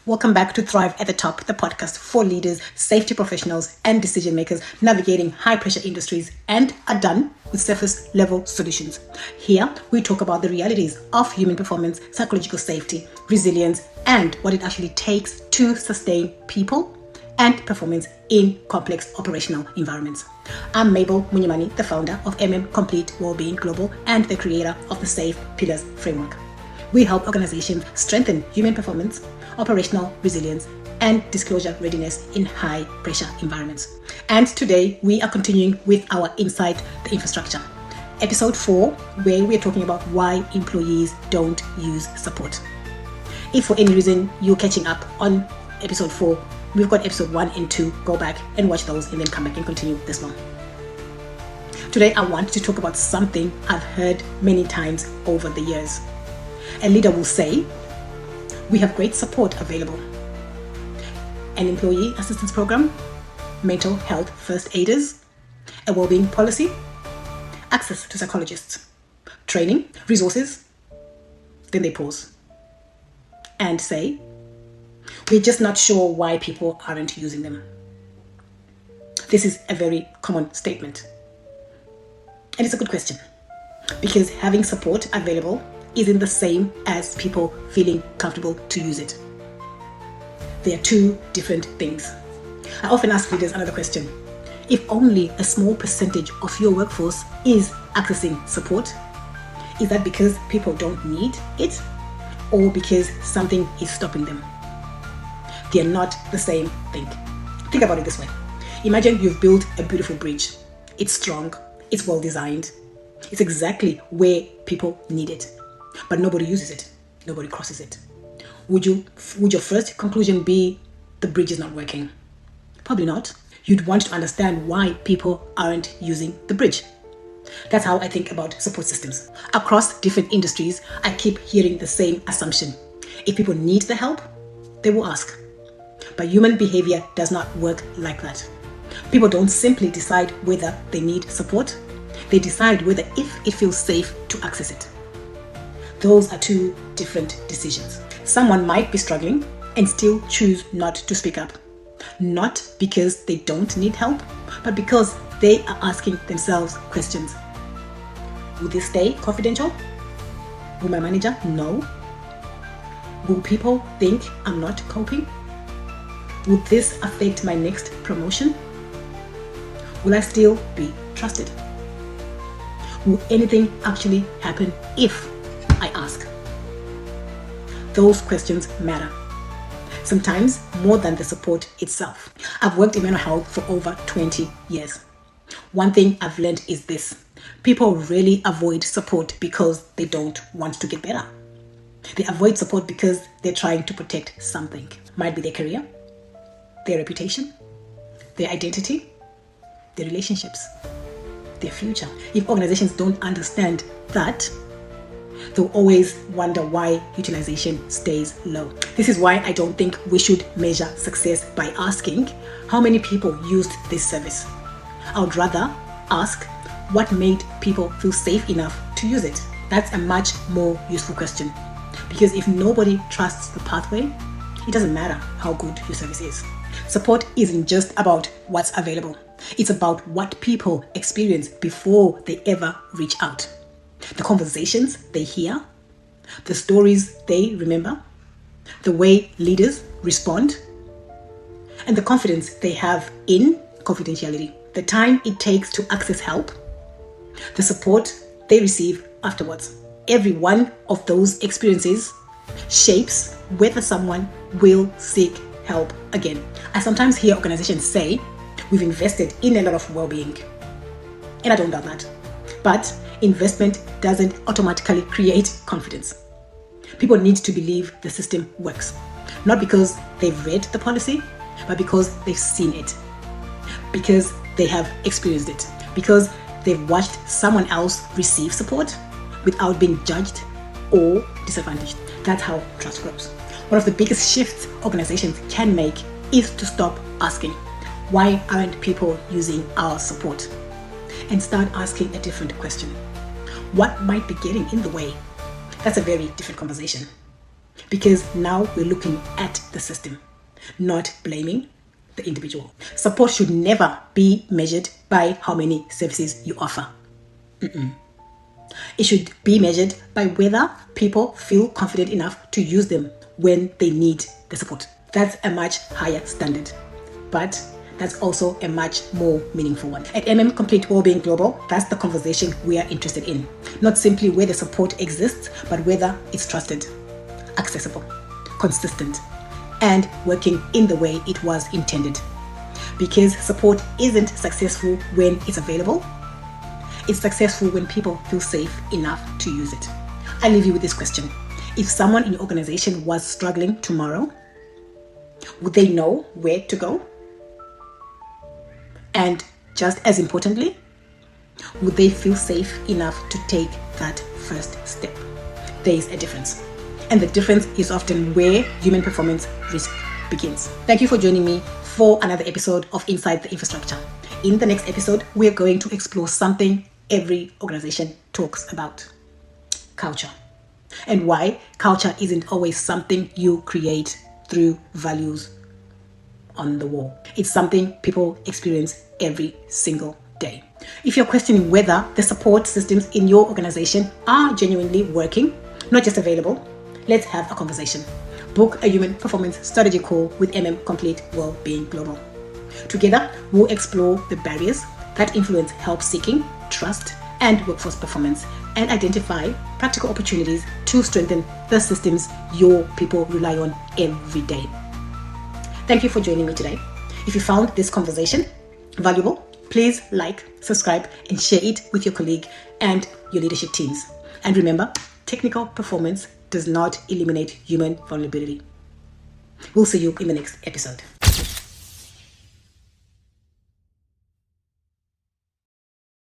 Welcome back to Thrive at the Top, the podcast for leaders, safety professionals, and decision makers navigating high pressure industries and are done with surface level solutions. Here, we talk about the realities of human performance, psychological safety, resilience, and what it actually takes to sustain people and performance in complex operational environments. I'm Mabel Munyimani, the founder of Complete Wellbeing Global and the creator of the Safe Pillars Framework. We help organizations strengthen human performance, operational resilience, and disclosure readiness in high pressure environments. And today we are continuing with our Inside the Infrastructure, episode 4, where we are talking about why employees don't use support. If for any reason you're catching up on episode 4, we've got episode 1 and 2. Go back and watch those and then come back and continue this one. Today I want to talk about something I've heard many times over the years. A leader will say, we have great support available. An employee assistance program, mental health first aiders, a well-being policy, access to psychologists, training, resources. Then they pause and say, we're just not sure why people aren't using them. This is a very common statement. And it's a good question, because having support available isn't the same as people feeling comfortable to use it. They are two different things. I often ask leaders another question. If only a small percentage of your workforce is accessing support, is that because people don't need it or because something is stopping them? They are not the same thing. Think about it this way. Imagine you've built a beautiful bridge. It's strong, it's well designed, it's exactly where people need it. But nobody uses it. Nobody crosses it. Would your first conclusion be the bridge is not working? Probably not. You'd want to understand why people aren't using the bridge. That's how I think about support systems. Across different industries, I keep hearing the same assumption. If people need the help, they will ask. But human behavior does not work like that. People don't simply decide whether they need support. They decide whether if it feels safe to access it. Those are two different decisions. Someone might be struggling and still choose not to speak up. Not because they don't need help, but because they are asking themselves questions. Will this stay confidential? Will my manager know? Will people think I'm not coping? Would this affect my next promotion? Will I still be trusted? Will anything actually happen if I ask? Those questions matter. Sometimes more than the support itself. I've worked in mental health for over 20 years. One thing I've learned is this. People really avoid support because they don't want to get better. They avoid support because they're trying to protect something. Might be their career, their reputation, their identity, their relationships, their future. If organizations don't understand that, they'll always wonder why utilization stays low. This is why I don't think we should measure success by asking how many people used this service. I would rather ask what made people feel safe enough to use it. That's a much more useful question, because if nobody trusts the pathway, it doesn't matter how good your service is. Support isn't just about what's available. It's about what people experience before they ever reach out. The conversations they hear, the stories they remember, the way leaders respond, and the confidence they have in confidentiality, the time it takes to access help, the support they receive afterwards. Every one of those experiences shapes whether someone will seek help again. I sometimes hear organizations say, we've invested in a lot of well-being. And I don't doubt that. But investment doesn't automatically create confidence. People need to believe the system works, not because they've read the policy, but because they've seen it, because they have experienced it, because they've watched someone else receive support without being judged or disadvantaged. That's how trust grows. One of the biggest shifts organizations can make is to stop asking, why aren't people using our support? And start asking a different question. What might be getting in the way? That's a very different conversation. because now we're looking at the system, not blaming the individual. Support should never be measured by how many services you offer. It should be measured by whether people feel confident enough to use them when they need the support. That's a much higher standard, but that's also a much more meaningful one. At Complete Wellbeing Global, that's the conversation we are interested in. Not simply whether support exists, but whether it's trusted, accessible, consistent, and working in the way it was intended. Because support isn't successful when it's available. It's successful when people feel safe enough to use it. I leave you with this question. If someone in your organization was struggling tomorrow, would they know where to go? And just as importantly, would they feel safe enough to take that first step? There is a difference. And the difference is often where human performance risk begins. Thank you for joining me for another episode of Inside the Infrastructure. In the next episode, we're going to explore something every organization talks about: culture. And why culture isn't always something you create through values on the wall. It's something people experience every single day. If you're questioning whether the support systems in your organization are genuinely working, not just available, let's have a conversation. Book a human performance strategy call with Complete Wellbeing Global. Together, we'll explore the barriers that influence help seeking, trust, and workforce performance, and identify practical opportunities to strengthen the systems your people rely on every day. Thank you for joining me today. If you found this conversation valuable, please like, subscribe, and share it with your colleague and your leadership teams. And remember, technical performance does not eliminate human vulnerability. We'll see you in the next episode.